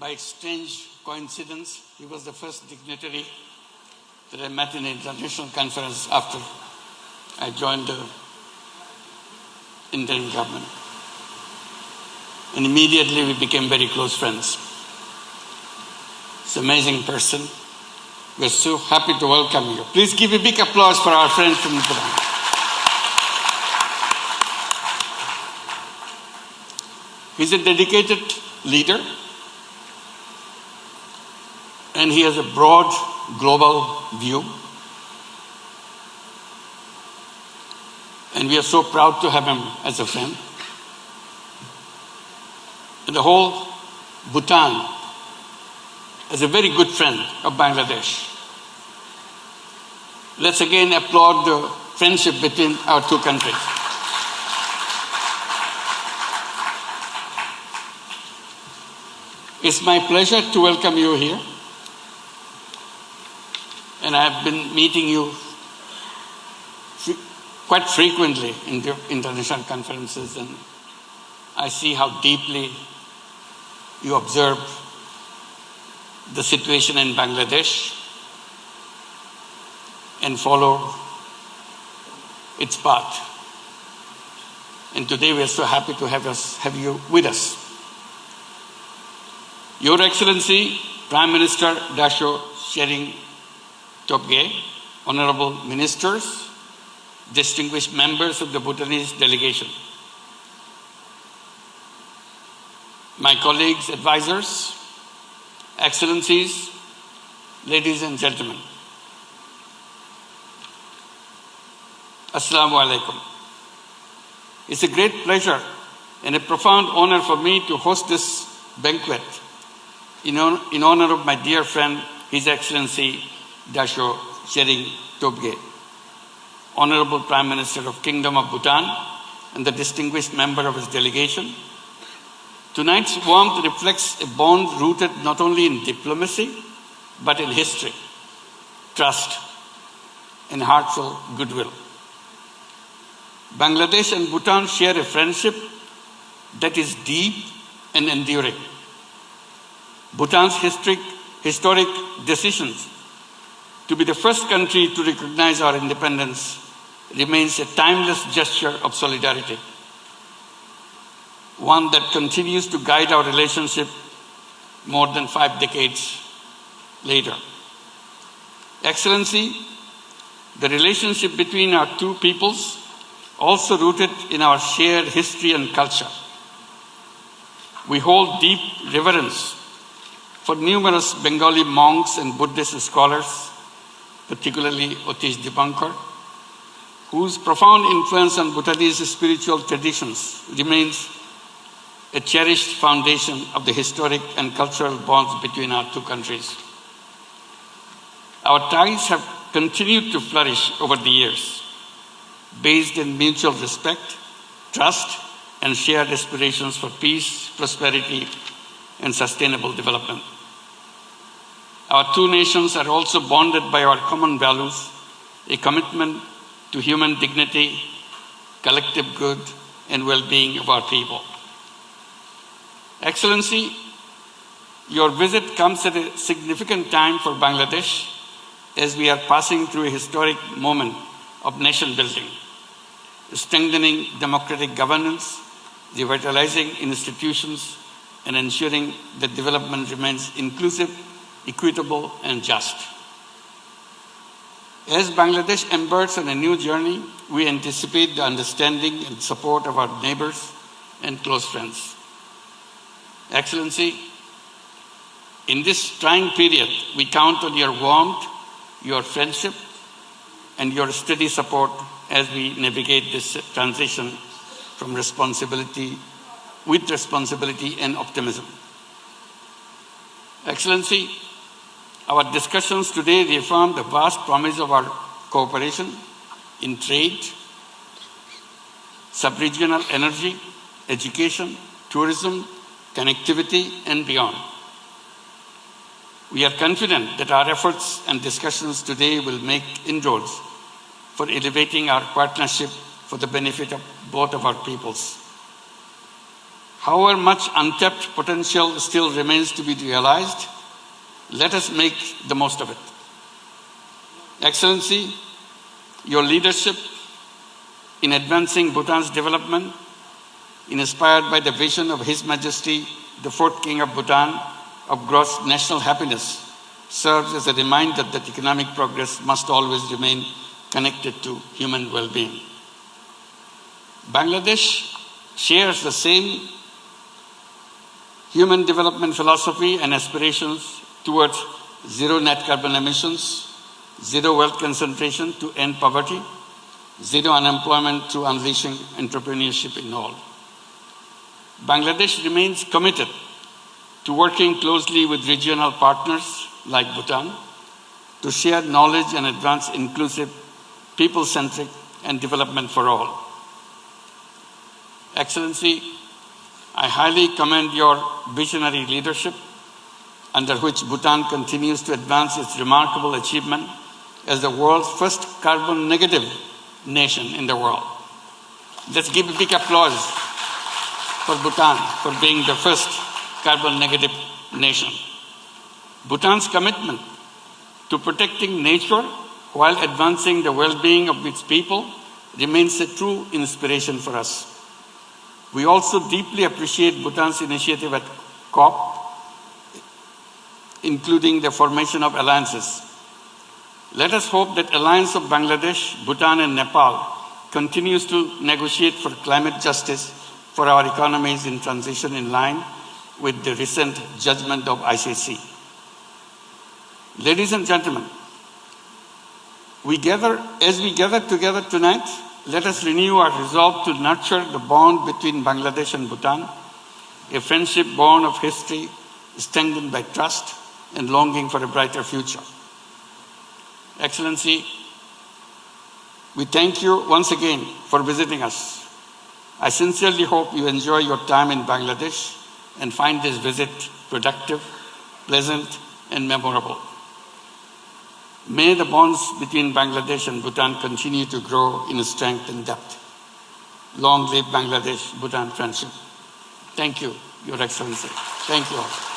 By strange coincidence, he was the first dignitary that I met in an international conference after I joined the Indian government. And immediately we became very close friends. He's an amazing person. We're so happy to welcome you. Please give a big applause for our friend from Bhutan. He's a dedicated leader, and he has a broad global view. And we are so proud to have him as a friend. And the whole Bhutan is a very good friend of Bangladesh. Let's again applaud the friendship between our two countries. It's my pleasure to welcome you here. And I've been meeting you quite frequently in the international conferences, and I see how deeply you observe the situation in Bangladesh and follow its path. And today we are so happy to have you with us. Your Excellency, Prime Minister Tshering Tobgay, Honorable Ministers, distinguished members of the Bhutanese delegation, my colleagues, advisors, Excellencies, ladies and gentlemen, Assalamu alaikum. It's a great pleasure and a profound honor for me to host this banquet in honor of my dear friend, His Excellency Tshering Tobgay, Honorable Prime Minister of Kingdom of Bhutan and the distinguished member of his delegation. Tonight's warmth reflects a bond rooted not only in diplomacy, but in history, trust, and heartfelt goodwill. Bangladesh and Bhutan share a friendship that is deep and enduring. Bhutan's historic decisions to be the first country to recognize our independence remains a timeless gesture of solidarity, one that continues to guide our relationship more than 5 decades later. Excellency, the relationship between our two peoples, also rooted in our shared history and culture. We hold deep reverence for numerous Bengali monks and Buddhist scholars, particularly Otish Dipankar, whose profound influence on Bhutanese spiritual traditions remains a cherished foundation of the historic and cultural bonds between our two countries. Our ties have continued to flourish over the years, based in mutual respect, trust, and shared aspirations for peace, prosperity, and sustainable development. Our two nations are also bonded by our common values, a commitment to human dignity, collective good, and well-being of our people. Excellency, your visit comes at a significant time for Bangladesh as we are passing through a historic moment of nation building, strengthening democratic governance, revitalizing institutions, and ensuring that development remains inclusive, equitable, and just. As Bangladesh embarks on a new journey, we anticipate the understanding and support of our neighbors and close friends. Excellency, in this trying period, we count on your warmth, your friendship, and your steady support as we navigate this transition from responsibility and optimism. Excellency, our discussions today reaffirm the vast promise of our cooperation in trade, sub-regional energy, education, tourism, connectivity, and beyond. We are confident that our efforts and discussions today will make inroads for elevating our partnership for the benefit of both of our peoples. However much untapped potential still remains to be realized, let us make the most of it. Excellency, your leadership in advancing Bhutan's development, inspired by the vision of His Majesty, the fourth King of Bhutan, of gross national happiness, serves as a reminder that economic progress must always remain connected to human well-being. Bangladesh shares the same human development philosophy and aspirations towards zero net carbon emissions, zero wealth concentration to end poverty, zero unemployment through unleashing entrepreneurship in all. Bangladesh remains committed to working closely with regional partners like Bhutan to share knowledge and advance inclusive, people-centric, and development for all. Excellency, I highly commend your visionary leadership, under which Bhutan continues to advance its remarkable achievement as the world's first carbon-negative nation in the world. Let's give a big applause for Bhutan for being the first carbon-negative nation. Bhutan's commitment to protecting nature while advancing the well-being of its people remains a true inspiration for us. We also deeply appreciate Bhutan's initiative at COP, including the formation of alliances. Let us hope that Alliance of Bangladesh, Bhutan and Nepal continues to negotiate for climate justice for our economies in transition in line with the recent judgment of ICC. Ladies and gentlemen, as we gather together tonight, let us renew our resolve to nurture the bond between Bangladesh and Bhutan, a friendship born of history, strengthened by trust and longing for a brighter future. Excellency, we thank you once again for visiting us. I sincerely hope you enjoy your time in Bangladesh and find this visit productive, pleasant, and memorable. May the bonds between Bangladesh and Bhutan continue to grow in strength and depth. Long live Bangladesh-Bhutan friendship. Thank you, Your Excellency. Thank you all.